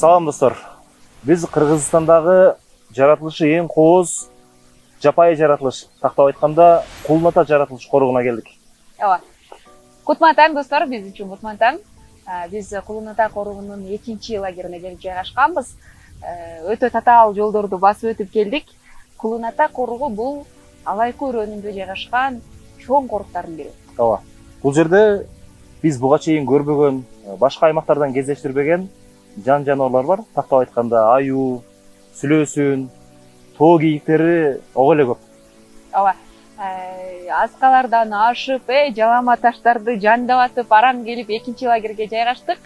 Салам достор. Biz Кыргызстандагы жаратылышы эң кооз жапайы жаратылыш, тактап айтканда Кулун Ата жаратылыш коргуна келдик. Ооба. Кутмантан достор, биз үчүн Кутмантан. Биз Кулун Ата коргоонун 2-чи лагерине келип жайгашканбыз. Өтө татаал жолдорду басып өтүп келдик. Кулун Ата коргоо бул Алайкы өрөөнүндө жайгашкан чоң коруктардын бири. Ооба. Бул жерде биз буга чейин көрбөгөн, башка аймактардан кездештирбеген жан-жаныбарлар бар. Тактап айтканда аюу, сүлөөсүн, тоо кийиктери ого эле көп. Ооба. Аскалардан ашып, жалама таштарды жандап атып, арам келип 2-чи лагерге жайгаштык.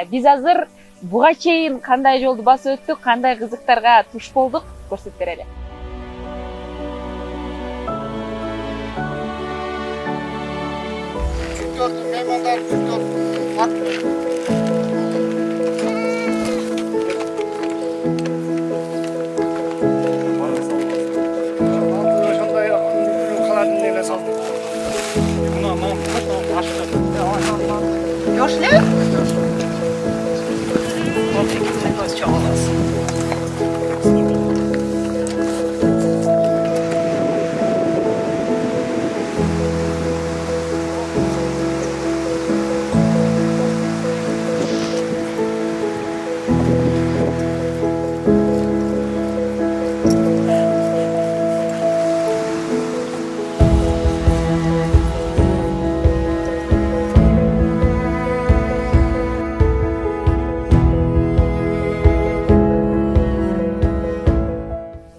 Биз азыр буга чейин кандай жолду басып өттүк, кандай кызыктарга туш болдук, көрсөтүп берели. Meymanlar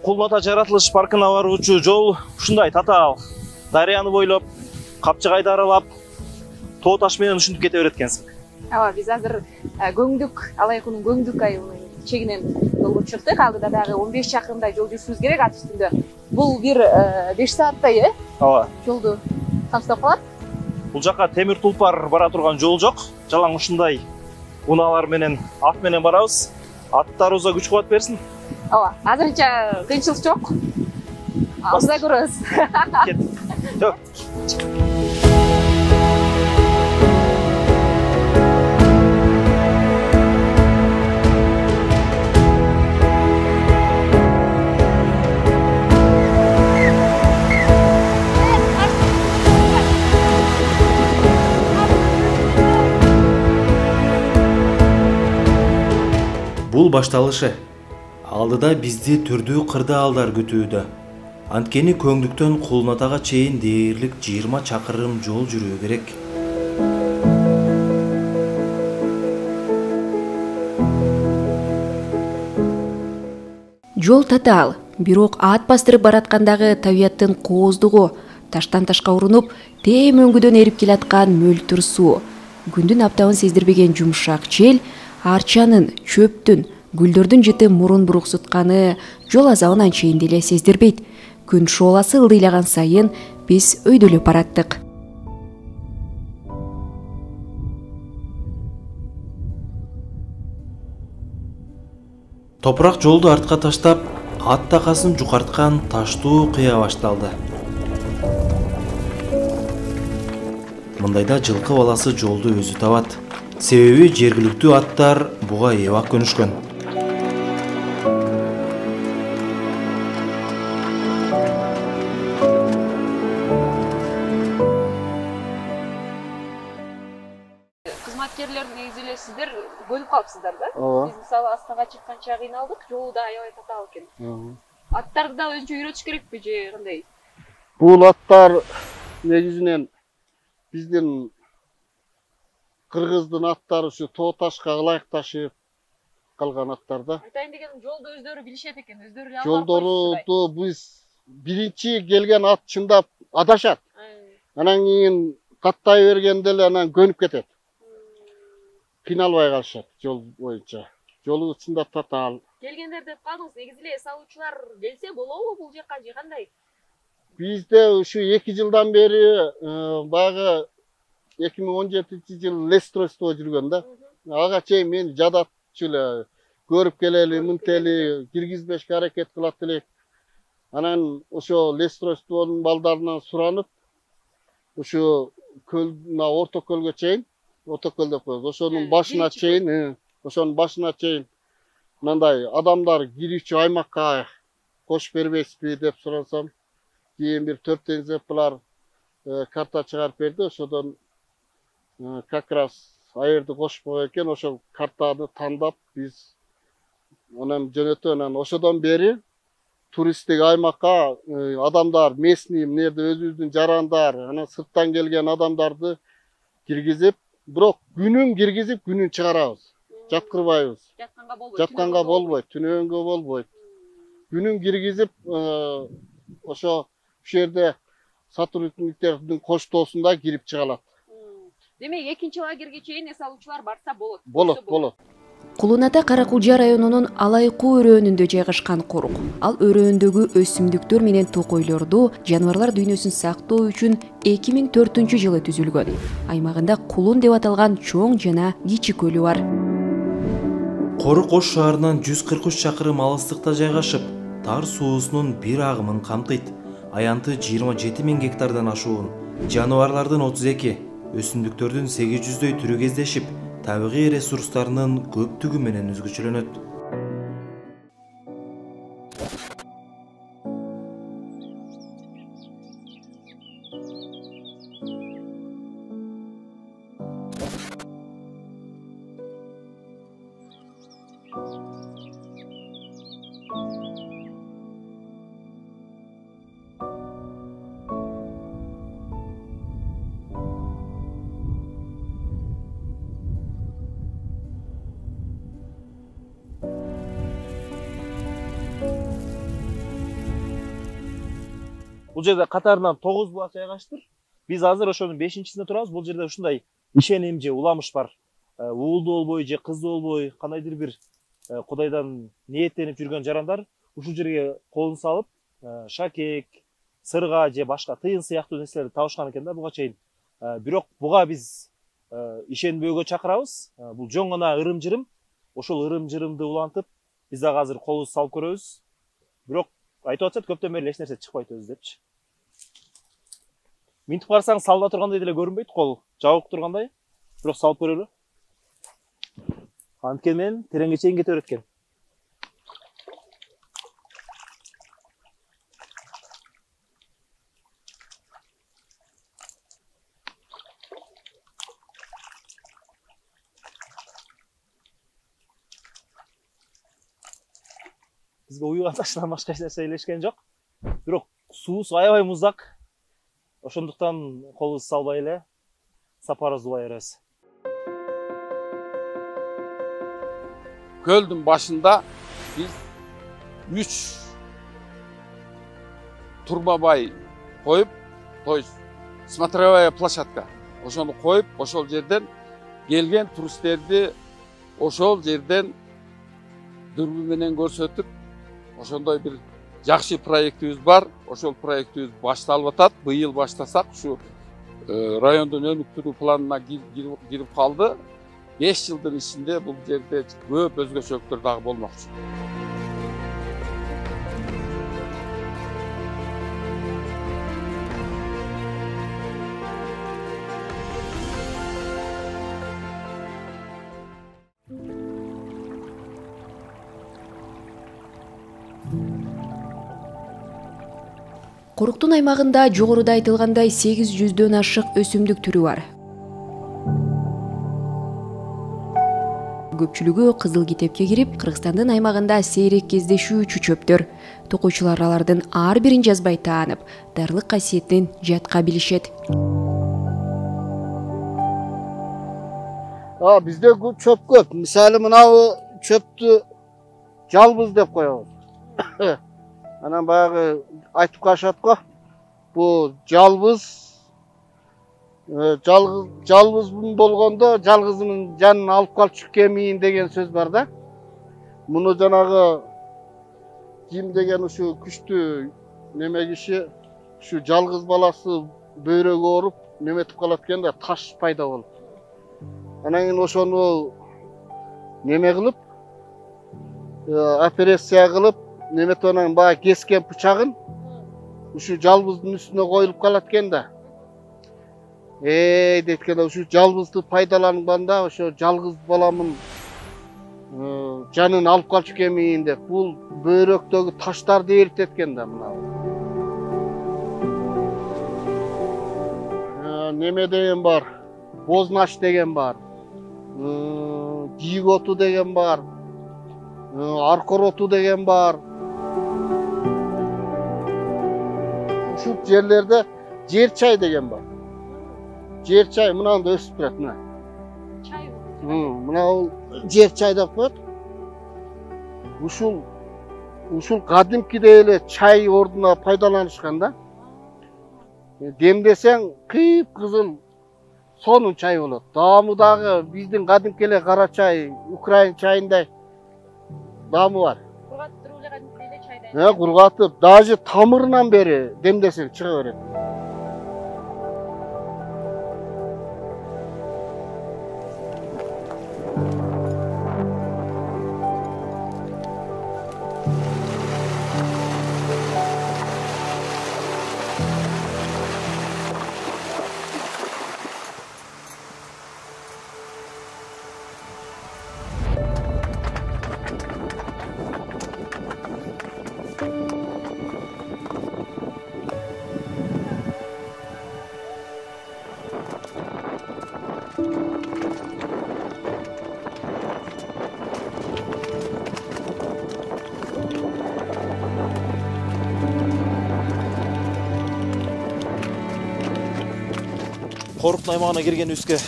Кулун Ата жаратылыш паркына баруучу жол ушундай татаал. Дарыяны бойлоп, Капчыгайды аралап, тоо таш менен ушинтип кете берет экенсиң. Ооба, биз азыр Көңдүк, Алайкынын Көңдүк айылынын чегинен жолго чыктык. Алдыда дагы 15 чакырымдай жол жүрүшүбүз керек ат үстүндө. Бул бир 5 сааттай, Ооба. Жолду камсыздап калат. Бул жака темир тулпар бара турган жол жок. Жалаң ушундай унаалар менен, ат менен барабыз. Аттарыбызга күч кубат берсин. Ооба, азырынча кыйынчылык жок. Алдыда көрөбүз. Жок. Бул башталышы. Алдыда бизди түрдүү кырдаалдар күтүүдө. Анткени Көңдүктөн Кулун Атага чейин дээрлик 20 чакырым жол жүрүү керек. Жол татаал, бирок ат бастырып бараткандагы табияттын кооздугу, таштан ташка урунуп, тем өңгүдөн эрип келаткан мөлтүр суу, күндүн аптабын сездирбеген жумшак жел, арчанын, чөптүн, гүлдөрдүн жыты мурун буруксутканы жол азабын анчейин деле сездирбейт. Күн шооласы ылдыйлаган сайын биз өйдөлөп бараттык. Топурак жолду артка таштап, ат такасын жукарткан таштуу кыя башталды. Мындайда жылкы баласы жолду өзү табат. Себеби жергиликтүү аттар буга эбак көнүшкөн. Кызматкерлер негизи эле сиздер бөлүп калыпсыздар да? Ооба. Биз мисалы Астага чыкканча кыйналдык, жолу да аябай татаал экен. Аттарды да өзүнчө үйрөтүш керекпи же кандай? Бул аттар негизинен биздин кыргыздын аттары ушу тоо ташка ылайык ташып калган аттар да. Айтайын дегеним, жолду өздөрү билишет экен, өздөрү эле Жолдорду биз биринчи келген ат чындап адашат. Анан кийин каттай бергенде эле анан көнүп кетет. Кыйналбай калышат жол боюнча. Жолу чындап татаал. Келгендер деп калдыңыз, негизи эле салуучулар келсе болобу бул жакка же кандай? Бизде ушу 2 жылдан бери баягы 2017-жыл лестройство жүргөн да. Ага чейин мен жадатчу эле көрүп келели, мынтели, киргизбешке аракет кылат элек. Анан ошо лестройствонун балдарынан суранып, ушу көл, орто көлгө чейин, орто көл деп коебуз. Ошонун башына чейин, мындай адамдар кирүүчү аймакка кош бербейсизби деп сурасам, кийин бир 4 экземпляр карта чыгарып берди. Ошодон как раз аерди кошпой экен, ошол картаны тандап биз анан жөнөтүп, анан ошодон бери туристтик аймакка адамдар местный эмнеде өзүбүздүн жарандар, анан сырттан келген адамдарды киргизип, бирок күнүн киргизип, күнүн чыгарабыз. Жаткырбайбыз. Жатканга болбойт, түнөгөнгө болбойт. Күнүн киргизип, ошо жерде сотрудниктердин коштоосунда кирип чыгалат. Демек, экинчи лагерге чейин эс алуучулар барса болот. Болот. Кулун Ата Кара Кулжа районунун Алайкуу өрөөнүндө жайгашкан корук. Ал өрөөндөгү өсүмдүктөр менен токойлорду, жаныбарлар дүйнөсүн сактоо үчүн 2004-жылы түзүлгөн. Аймагында Кулун деп аталган чоң жана кичи көлү бар. Корук Ош шаарынан 143 чакырым алыстыкта жайгашып, тар суусунун бир агымын камтыйт. Аянты 27 000 гектардан ашуун, жаныбарлардын 32, өсүмдүктөрдүн 800дөй түрү кездешип, табигый ресурстарынын көптүгү менен өзгөчөлөнөт. Бул жерде катарынан 9 булак жайгаштыр. Биз азыр ошонун 5-чисинде турабыз. Бул жерде ушундай ишеним же уламыш бар. Уулду болбой же кызды болбой, кандайдыр бир Кудайдан ниеттенип жүргөн жарандар ушул жерге колун салып, шакек, сырга же башка тыйын сыяктуу нерселерди табышкан экен да буга чейин. Бирок буга биз ишенбөөгө чакырабыз. Бул жоң гана ырым-жырым. Ошол ырым-жырымды улантып, биз дагы азыр колубузду салып көрөбүз. Бирок айтып атышат, көптөн бери эч нерсе чыкпайт өзү депчи. Минтип карасаң салда тургандай деле көрүнбөйт, кол жабык тургандай. Бирок салып көрөлү. Анткени менен тереңге чейин кете берет экен. Бизге уюган таштан башка эч нерсе илешкен жок. Бирок суусу аябай муздак. Ошондуктан колубузду салбай эле сапарыбызды улай беребиз. Көлдүн башында биз 3 турбабай коюп, то есть смотровая площадка. Ошону коюп, ошол жерден келген туристтерди ошол жерден дүрбү менен көрсөтүп, ошондой бир жакшы проектибиз бар. Ошол проектибиз башталып атат. Быйыл баштасак, ушу райондун өнүктүрүү планына кирип калды. 5 жылдын ичинде бул жерде көп өзгөчөлүктөр дагы болмокчу. Коруктун аймагында жогоруда айтылгандай 800дөн ашык өсүмдүк түрү бар. Көпчүлүгү Кызыл китепке кирип, Кыргызстандын аймагында сейрек кездешүүчү чөптөр. Токуучулар алардын ар бирин жазбай таанып, дарлык касиетин жатка билишет. Бизде чөп көп. Мисалы мынау чөптү жалбыз деп коебуз. Анан баягы айтып калышат го. Бу жалбыз жалбызмын болгондо жалгызымын жанын алып калчу кемийин деген сөз бар да. Муну жанагы ким деген ушу күчтүү неме киши ушу жалгыз баласы бөйрөгү ооруп неметип калат экен да, таш пайда болуп. Анан кийин ошону неме кылып, операция кылып, неметип анан баягы кескен бычагын ушу жалбыздын үстүнө коюлуп калат экен да. Дейткенде ушу жалбызды пайдаланганда ошо жалгыз баламын жанын алып калчу кемейин деп бул бөйрөктөгү таштарды эритеткен да мына. Неме деген бар, бознаш деген бар, жийик оту деген бар, аркор оту деген бар. Ушул жерлерде жер чай деген бар. Жер чай мынанда өсүп турат мына. Чай. Мына бул жер чай деп коет. Ушул кадимкидей эле чай ордуна пайдаланышкан да. Демдесең кыйып-кызыл сонун чай болот. Даамы дагы биздин кадимки эле кара чай, Украин чайындай даамы бар. Кургатып туруп эле кадимки эле чайдай. Кургатып, даже тамырынан бери демдесең чыга берет. Коруктун аймагына киргенибизге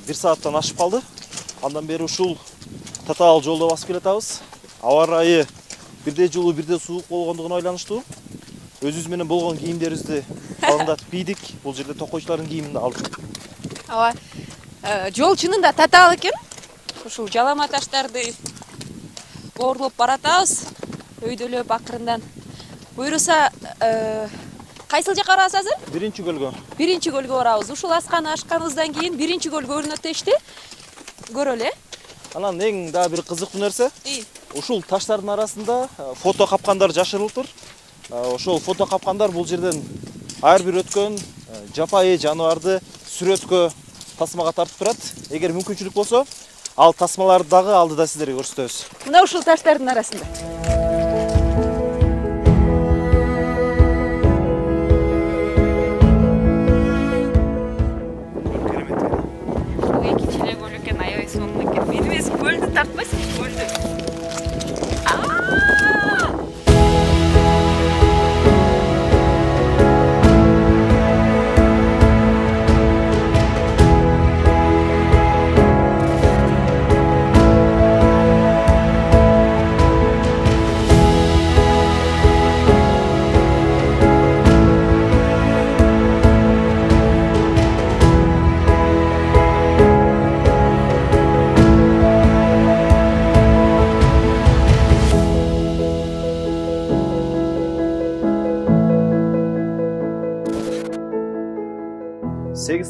1 сааттан ашып калды. Андан бери ушул татаал жолдо басып келатабыз. Аба ырайы бирде жылуу, бирде суук болгондугуна байланыштуу. Өзүбүз менен болгон кийимдерибизди калыңдатып кийдик. Бул жерде токойчулардын кийимин алдык. Ооба. Жол чынында татаал экен. Ушул жалама таштарды оорлоп баратабыз. Өйдөлөп акырындан. Буйруса кайсыл жакка барабыз азыр? Биринчи көлгө. Биринчи көлгө барабыз. Ушул ашканыбыздан кийин биринчи көлгө өрнөтөштү. Көрөлү. Анан эң да бир кызыктуу нерсе, ушул таштардын арасында фото капкандар жашырылыптыр. Ошол фото капкандар бул жерден ар бир өткөн жапайы жаныбарды сүрөткө тасмага тартып турат. Эгер мүмкүнчүлүк болсо, ал тасмаларды дагы алдыда сиздерге көрсөтөбүз. Мына ушул таштардын арасында. Көлдү тартпайсың, көлдү.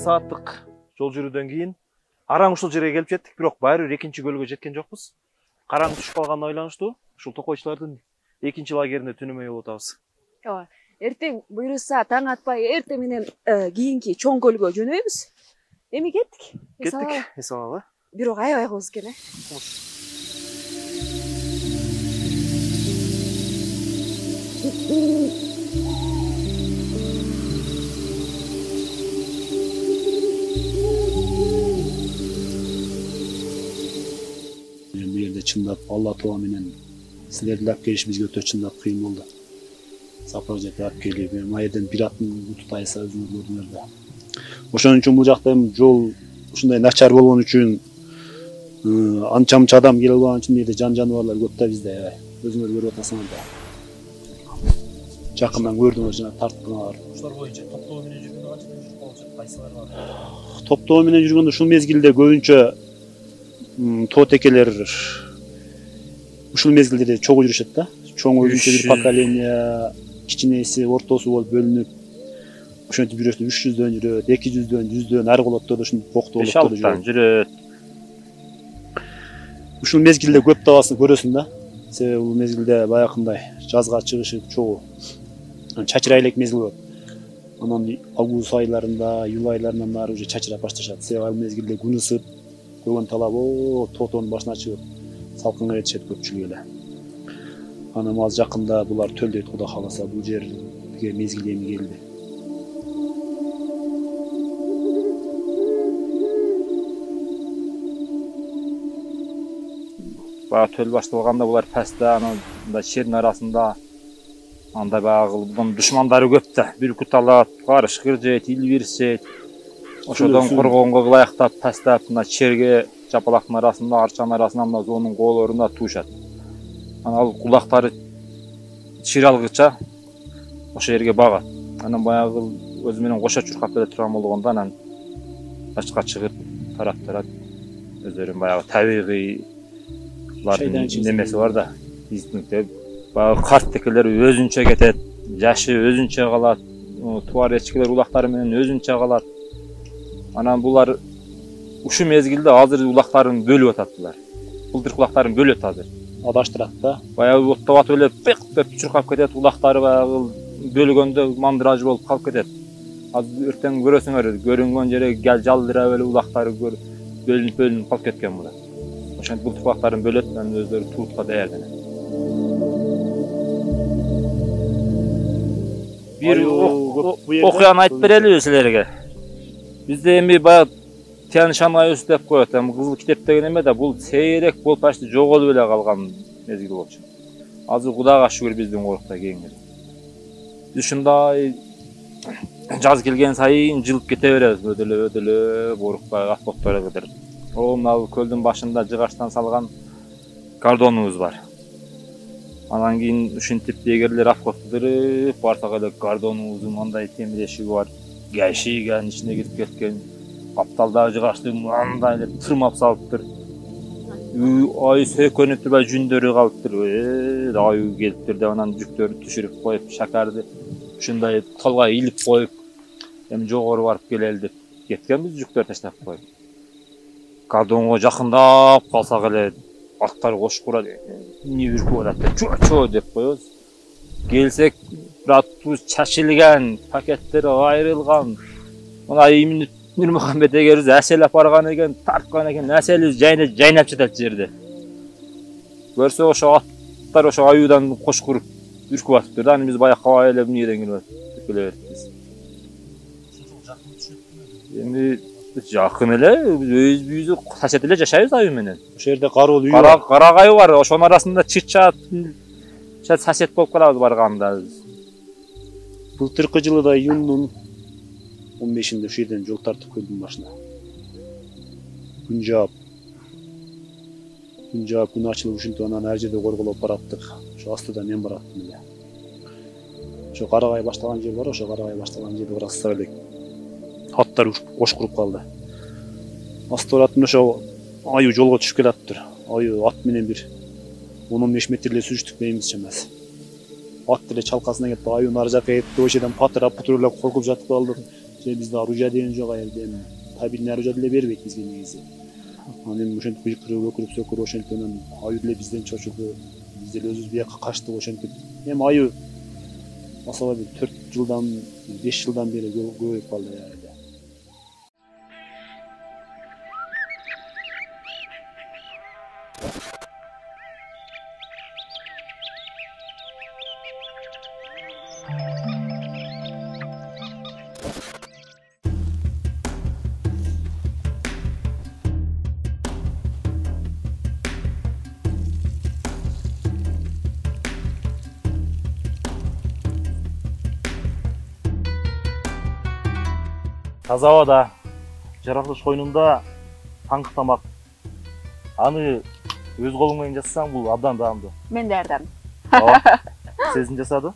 Saatlık жол жүрүүдөн кийин араң ушул жерге келип жеттик, бирок баары бир экинчи көлгө жеткен жокпуз. Караңгы түшүп калганына байланыштуу ушул токойчулардын экинчи лагерине түнөмөй болуп атабыз. Ооба. Эртең буйруса таң атпай эртең менен кийинки чоң көлгө жөнөйбүз. Эми кеттик. Кеттик. Эс алалы. Бирок аябай кооз экен, Чындап Алла Таала менен силерди алып келишибизге өтө чындап кыйын болду. Сапар жетип алып келип, майерден бир аттын буту тайса өзүңүз көрдүңөр да. Ошон үчүн бул жакта жол ушундай начар болгон үчүн анча-мынча адам келе албаган үчүн жерде жаныбарлар көп да бизде. Өзүңөр көрүп атасыңар да. Жакындан көрдүңөр жана тарткандар. Ушулар боюнча топтоо менен жүргөндө канча жүрүп калчу, кайсылар бар? Топтоо менен жүргөндө ушул мезгилде көбүнчө тоотекелер ушул мезгилде чогуу жүрүшөт да. Чоң өзүнчө бир поколение, кичинеси, ортосу болуп бөлүнүп, ошентип жүрөт, 300дөн жүрөт, 200дөн, 100дөн, ар колоттордо ушинтип боктолуп жүрөт. Ушул мезгилде көп табасын көрөсүң да. Себеби бул мезгилде баягындай жазга чыгышып чогуу чачырай элек мезгил болот. Анан август айларында, июль айларынан баары уже чачырап башташат. Себеби ал мезгилде күн ысып, көгөн талап тоотонун башына чыгып, салкынга кетишет көпчүлүгү эле. Анан аз жакында булар төлдөйт, Кудай кааласа, бул жерге мезгил эми келди. Баягы төл башталганда булар пәстә, анан чердин арасында анда баягы bunun душмандары көп да. Бүркүт алат, карышкыр жейт, илбирс жейт. Ошодон коргонго ылайыктап пәстәп, мына черге жапалактын арасында, арчанын арасында мына зонун коолорунда туушат. Анан ал кулактары чир алгыча ошо жерге багат. Анан баягы өзү менен кошо чуркап эле турган болгондо анан башка чыгып тарап өздөрүн баягы табигый немеси бар да, инстинкти. Баягы карт текелер өзүнчө кетет, жашы өзүнчө калат, туар эчкилер улактары менен өзүнчө калат. Анан булар ушу мезгилде азыр улактарын бөлүп атат булар. Былтыркы улактарын бөлөт азыр. Адаштырат да. Баягы оттоп атып эле пек деп чуркап кетет, улактары баягы бөлгөндө мандыраж болуп калып кетет. Азыр эртең көрөсүңөр, көрүнгөн жерге гел жалдырап эле улактары бөлүнүп калып кеткен булар. Ошентип былтыркы улактарын бөлөт, анан өздөрү туутка даярданат. Бир окуяны айтып берелиби силерге? Бизде эми баягы Тяньшан аюусу деп коет, кызыл китеп деген эме да, бул сейрек болуп почти жоголуп эле калган мезгил болчу. Азыр Кудайга шүгүр биздин корукта кеңири. Биз ушундай жаз келген сайын жылып кете беребиз, өдөлө корукпай отпоттора кыдырып. Мына көлдүн башында жыгачтан салган кордонубуз бар. Анан кийин ушинтип дегерлер аткотудырып, барсак эле кордонубуздун андай темир эшиги бар, гайшиген ичине кирип кеткен. Капталдагы жыгачты мындай эле тырмап салыптыр. Ай сөкөнүп турбай жүндөрү калыптыр. Аю келиптир деп анан жүктөрү түшүрүп коюп, шакарды ушундай толго илип коюп, эми жогору барып келели деп кеткенбиз, жүктөрү таштап коюп. Кордонго жакындап калсак эле аттар кошуп курат, эмне үркүп атат деп чо деп коебуз. Келсек, автобус чачылган, пакеттер айрылган. Мына иминет Нурмухамбет эгерибиз әселеп барган экен, тарткан экен, әселибиз жайнап жатат жерде. Көрсө ошо аттар ошо аюудан кошкуруп үркүп атыптыр да, анан биз баягы кабай эле эмнеден келип келебиз. Эми жакын эле, өз үйүбүздү сасет эле жашайбыз аю менен. Ошол жерде кароол үй бар. Карагай бар, ошонун арасында чырчат сасет болуп калабыз барганда. Былтыркы жылы да июндун 15-inde şu yerden yol tartıp köyün başına. Gün jağıp, gün açılıp uşuntu anan her yerde korgolop barattık. Şu astıda men barattım bile. Şu Karagay başlagan yer var, şu Karagay başlagan yerde barasa elek. Atlar koş kurup kaldı. Asты baratımda şu ayı jolga düşüp kelatır. Ayı at menen bir 10-15 metrele sürüştük beyimiz emez. At dile çalkasına gitti, ayının arjaka etti, o şeyden patırap putırlap korkup jatıp kaldık. Bizde aruja деген жоқ айылда, табилин aruja деле бербейт бизге негизи. Анан ошентип кыйкырып өкүрүп сөкүрүп ошентип анан аю деле бизден чочуду. Биз деле өзүбүз бияка качтык ошентип. Эми аю масала 4 жылдан 5 жылдан бери көбөйүп калды. Таза абада, жаратылыш койнунда таңкы тамак. Аны өз колуң менен жасасаң, бул абдан даамдуу. Мен даярдам. Сезин жасады.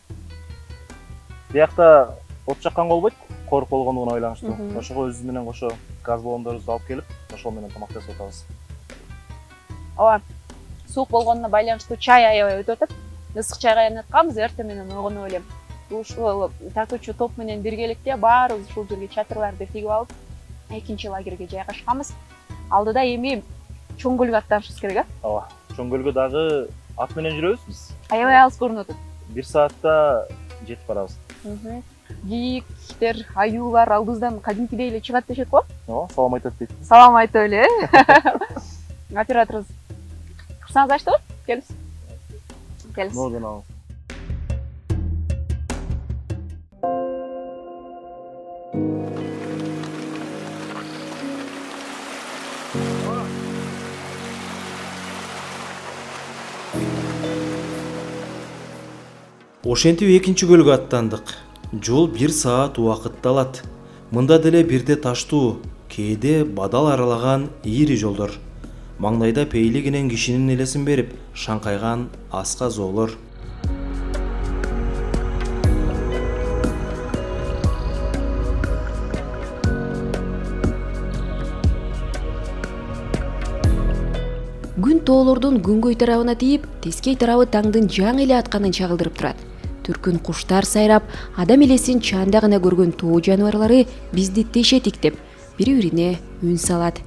Биякта от жаккан болбойт, корук болгондугуна байланыштуу. Ошого өзүбүз менен кошо газ баллондорубузду алып келип, ошол менен тамак жасап атабыз. Ооба, суук болгонуна байланыштуу чай аябай өтүп атат. Ысык чайга айнатканбыз, эртең менен ойгонуп элем. Ушул тартуучу топ менен биргеликте баарыбыз ушул жерге чатырларды тигип алып, экинчи лагерге жайгашканбыз. Алдыда эми чоң көлгө аттанышыбыз керек, а? Ооба. Чоң көлгө дагы ат менен жүрөбүз биз. Аябай алыс көрүнүп атат. 1 саатта жетип барабыз. Кийиктер, аюулар алдыбыздан кадимкидей эле чыгат дешет го? Ооба, салам айтат дейт. Салам айтып эле. Операторубуз Кырсаңыз ачтыбы? Келиңиз. Келиңиз. Модун ал. Ошентип экинчи көлгө аттандык. Жол 1 саат убакытты алат. Мында деле бирде таштуу, кээде бадал аралаган ийри жолдор. Маңдайда пейлигинен кишинин элесин берип, шаңкайган аска зоолор. Күн тоолордун күнгөй тарабына тийип, тескей тарабы таңдын жаңы эле атканын чагылдырып турат. Түркүн куштар сайрап, адам элесин чаанда гана көргөн тоо жаныбарлары бизди тешетик деп, бири-бирине үн салат.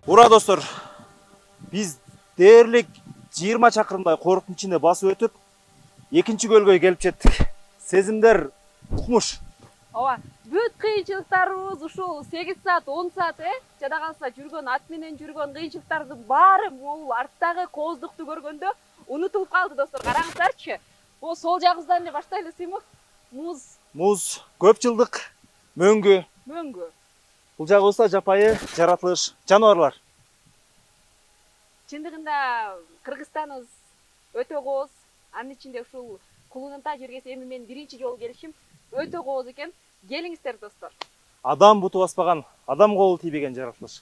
Ура достор, биз дээрлик 20 чакырымдай коруктун ичинде басып өтүп, экинчи көлгө келип жеттик. Сезимдер укмуш. Ооба, бүт кыйынчылыктарыбыз ушул 8 саат, 10 саат, жада калса жүргөн ат менен жүргөн кыйынчылыктарды баары могул арттагы кооздукту көргөндө унутулуп калды достор. Караңыздарчы. О, сол жагыбыздан эле баштайлы Сыймов. Муз көп жылдык мөңгү. Бул жагыбызда жапайы жаратылыш жаныбарлар. Чындыгында Кыргызстаныбыз өтө кооз. Анын ичинде ушул Кулунунта жергеси эми мен биринчи жолу келишим өтө кооз экен. Келиңиздер достор. Адам буту баспаган, адам колу тийбеген жаратылыш.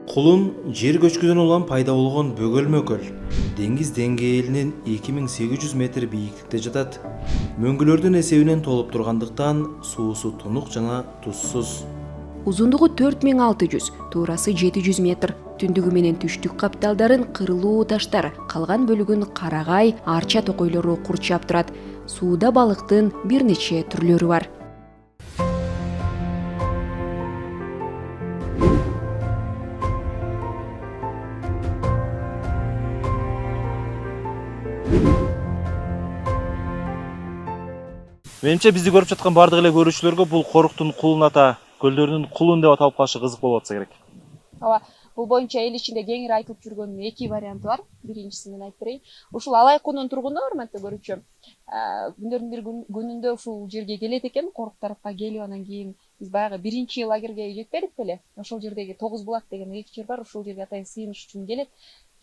Кулун жер көчкүдөн улам пайда болгон бөгөлмө көл. Деңиз деңгээлинен 2800 метр бийиктикте жатат. Мөңгүлөрдүн эсебинен толуп тургандыктан суусу тунук жана тузсуз. Узундугу 4600, туурасы 700 метр. Түндүгү менен түштүк капталдарын кырылуу таштар, калган бөлүгүн карагай, арча токойлору курчап турат. Сууда балыктын бир нече түрлөрү бар. Менимче бизди көрүп жаткан бардык эле көрүүчүлөргө бул коруктун Кулун ата көлдөрүнүн кулун деп аталып калышы кызык болуп атса керек. Ооба, бул боюнча эл ичинде кеңири айтылып жүргөн эки варианты бар. Биринчисин мен айтып берейин. Ушул Алай кунунун тургуну, урматтуу көрүүчү, күндөрдүн бир күнүндө ушул жерге келет экен, корук тарапка келип, анан кийин биз баягы биринчи лагерге жетпедик беле? Ошол жердеги Тогуз булак деген эки жер бар, ушул жерге атайын сыйыныш үчүн келет.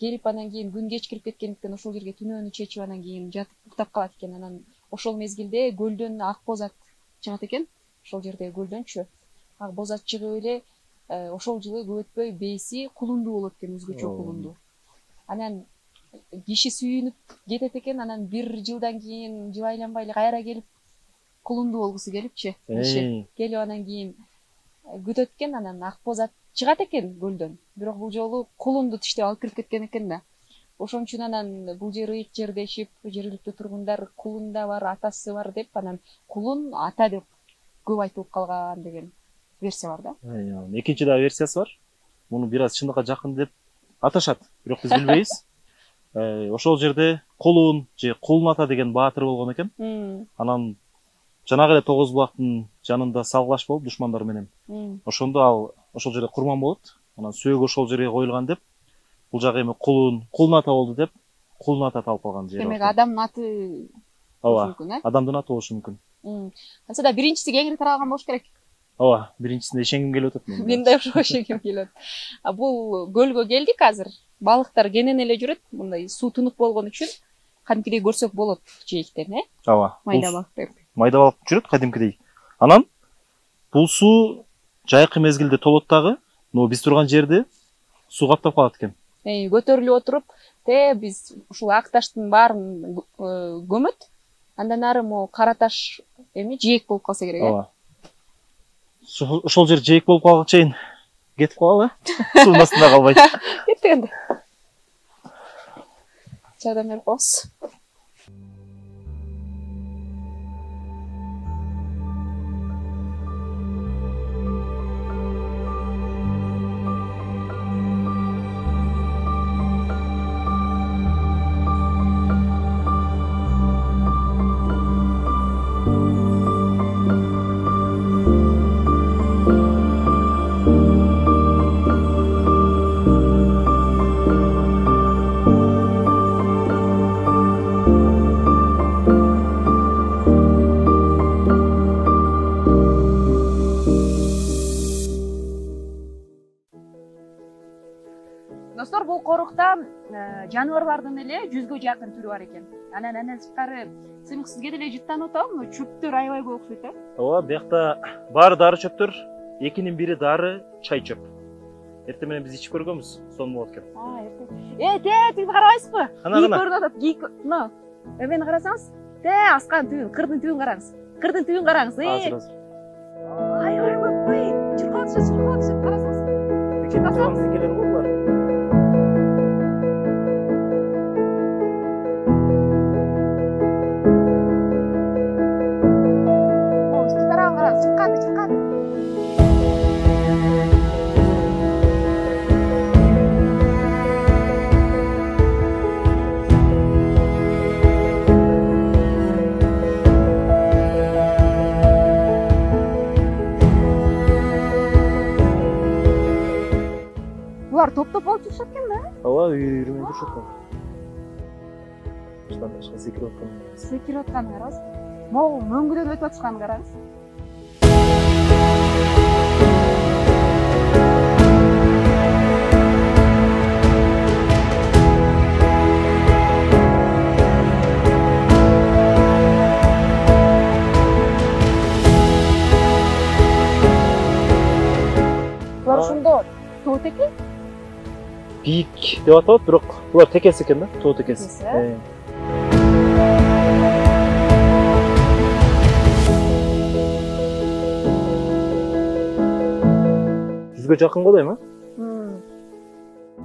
Келип анан кийин күн кечкирип кеткендиктен ошол жерге түнөөнү чечип анан кийин жатып уктап калат экен. Анан ошол мезгилде көлдөн ак боз ат чыгат экен. Ошол жердеги көлдөнчү ак боз ат чыгып эле ошол жылы көп өтпөй бейси кулундуу болот экен, өзгөчө кулундуу. Анан киши сүйүнүп кетет экен, анан бир жылдан кийин жыл айланбай эле кайра келип кулундуу болгусу келипчи. Келип анан кийин күтөт экен, анан ак боз ат чыгат экен көлдөн. Бирок бул жолу кулунду тиштеп алып кирип кеткен экен да. Ошон үчүн анан бул жер ыйык жер дешип, жергиликтүү тургундар кулунда бар, атасы бар деп, анан кулун ата деп көп айтылып калган деген версия бар да. Экинчи да версиясы бар. Муну бир аз чындыкка жакын деп аташат, бирок биз билбейбиз. Ошол жерде Кулун же Кулун ата деген баатыр болгон экен. Анан жанагы эле Тогуз булактын жанында салгылаш болуп душмандар менен. Ошондо ал ошол жерде курман болот. Анан сөөгү ошол жерге коюлган деп, бул жагы эми Кулун ата болду деп, Кулун ата аталып калган жер. Демек адамдын аты болушу мүмкүн, Адамдын аты болушу мүмкүн. Кантса да биринчиси кеңири таралган болуш керек. Ооба, биринчисинде ишенгим келип атат. Мен да ошого ишенгим келет. Бул көлгө келдик азыр. Балыктар кенен эле жүрөт. Мындай суу тынык болгон үчүн кадимкидей көрсөк болот жээктерин, Ооба. Майда балыктар. Майда балык жүрөт кадимкидей. Анан бул суу жайкы мезгилде толот дагы, но биз турган жерди суу каптап калат экен. Көтөрүлүп отуруп, биз ушул ак таштын баарын көмөт. Андан ары могу кара таш жээк болуп калса керек. Ооба. Ошол жер жээк болуп калганга чейин кетип калалы. Суунун астында калбай. Кеттик энди. Жардам берип коебуз. Достор, бул корукта жаныбарлардын эле 100гө жакын түрү бар экен. Анан сырткары сыймык сизге деле жыттанып атабы? Чөптөр аябай көп окшойт, Ооба, биякта баары дары чөптөр, экинин бири дары чай чөп. Эртең менен биз ичип көргөнбүз, сонун болот экен. Тиги карабайсызбы? Кана. Көрүнүп атат, кийик. Мени карасаңыз, аскан түбүн, кырдын түбүн караңыз. Кырдын түбүн караңыз. Аябай көп кой. Чуркап атышат, карасаңыз. Текелер го булар. Чуркады. Булар топ-топ болуп жүрүшөт экен да? Ооба, үйрүмөй жүрүшөт. Баштан башка секирип атканын караңыз. Могу мөңгүдөн өтүп атышканын караңыз. Булар ошондо тоо теке? Бийик деп аталат, бирок булар текес экен да, тоо текес. Жүзгө жакын го дейм,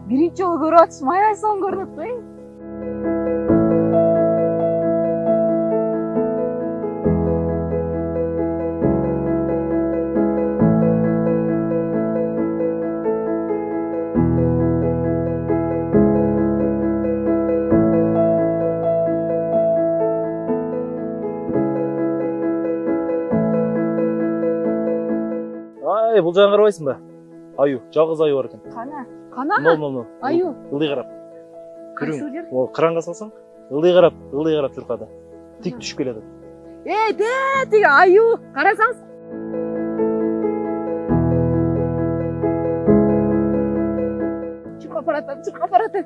Биринчи жолу көрүп атышым, аябай сонун көрүнөт го. Бул жагын карабайсыңбы? Аю, жалгыз аю бар экен. Кана? No. Аю. Ылдый карап. Кайсыл жер? О, кранга салсаң, ылдый карап чуркады. Тик түшүп келет. Тиги аю, карасаңыз. Чуркап барат.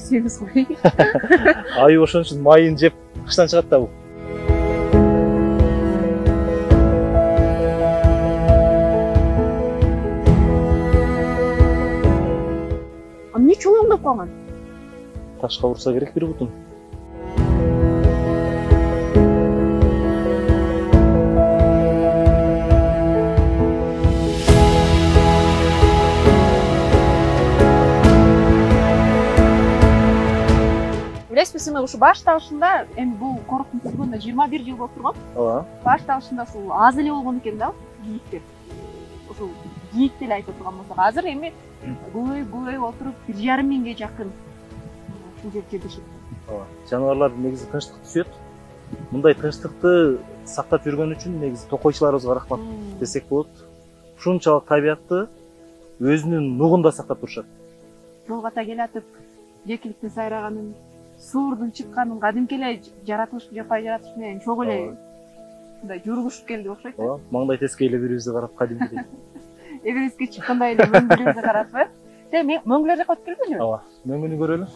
Семиз кой. Аю ошон үчүн майын жеп кыштан чыгат да бул. Эмне чолоңдоп калган? Ташка урса керек бир бутун. Билесизби, ушу башталышында, эми бул коруктун түзүлгөнүнө 21 жыл болуп турган. Ооба. Башталышында ушул аз эле болгон экен да, кийиктер. Ушул кийик деле айтып турган болсок, азыр эми көбөйүп отуруп 1,5 миңге жакын ушул жерде жашайт. Ооба. Жаныбарлар негизи тынчтыкты сүйөт. мындай тынчтыкты сактап жүргөн үчүн негизи токойчуларыбызга рахмат десек болот. Ушунчалык табиятты өзүнүн нугунда сактап турушат. Жолго келатып, жекиликтин сайраганын, суурдун чыкканын кадимки эле жаратылыш, жапай жаратылыш менен чогуу эле мындай жүргүшүп келди окшойт. Ооба, маңдай тескейле бири-бирибизге карап кадимкидей. Эбирибизге чыккандай эле мөңгүлөрүбүзгө карапбы? Мөңгүлөр жака өтүп келбедиңби? Ооба, мөңгүнү көрөлү.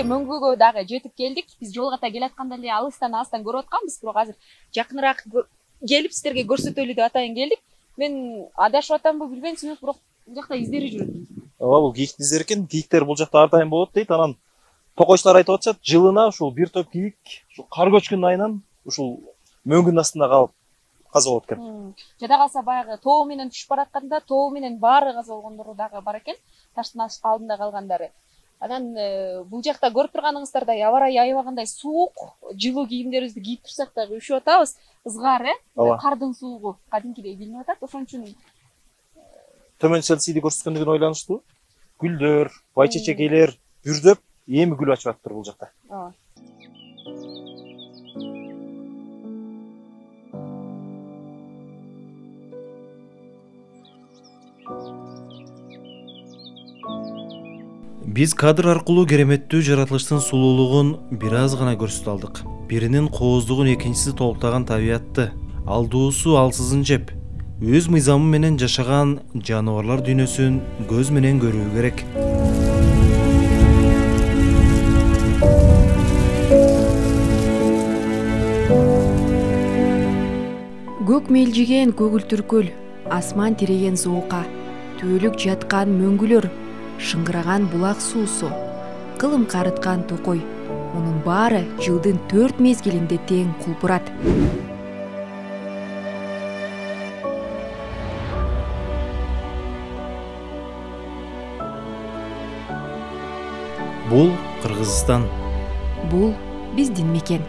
Мөңгүгө дагы жетип келдик. Биз жол ката келатканда эле алыстан көрүп атканбыз, бирок азыр жакыныраак келип сиздерге көрсөтөлү деп атайын келдик. Мен адашып атамбы билбейм, бирок бул жакта издери жүрөт. Ооба, бул кийиктин издери экен. Кийиктер бул жакта ар дайым болот дейт. Анан токойчулар айтып атышат, жылына ушул бир топ кийик ушул кар көчкүнүн айынан ушул мөңгүнүн астында калып каза болот экен. Жада калса баягы тоо менен түшүп баратканда тоо менен баары каза болгондору дагы бар экен, таштын алдында калгандары. Анан бул жакта көрүп турганыңыздардай аба ырайы аябагандай суук, жылуу кийимдерибизди кийип турсак дагы üşүп атабыз. Ызгар, кардын суугу кадимкидей билинип атат. Ошон үчүн төмөн Цельсийди көрсөткөндүгүн ойланышты. Гүлдөр, бай чечекейлер бүрдөп, эми гүл ачып атыптыр бул жакта. Биз кадр аркылуу кереметтүү жаратылыштын сулуулугун бир аз гана көрсөтө алдык. Биринин кооздугун экинчиси толуктаган табиятты, алдуусу алсызын жеп, өз мыйзамы менен жашаган жаныбарлар дүйнөсүн көз менен көрүү керек. Көк мелжиген көгүл-түркүл, асман тиреген зуука, түбөлүк жаткан мөңгүлөр, шыңгыраган булак суусу, кылым карыткан токой, мунун баары жылдын 4 мезгилинде тең кулпурат. Бул Кыргызстан. Бул биздин мекен.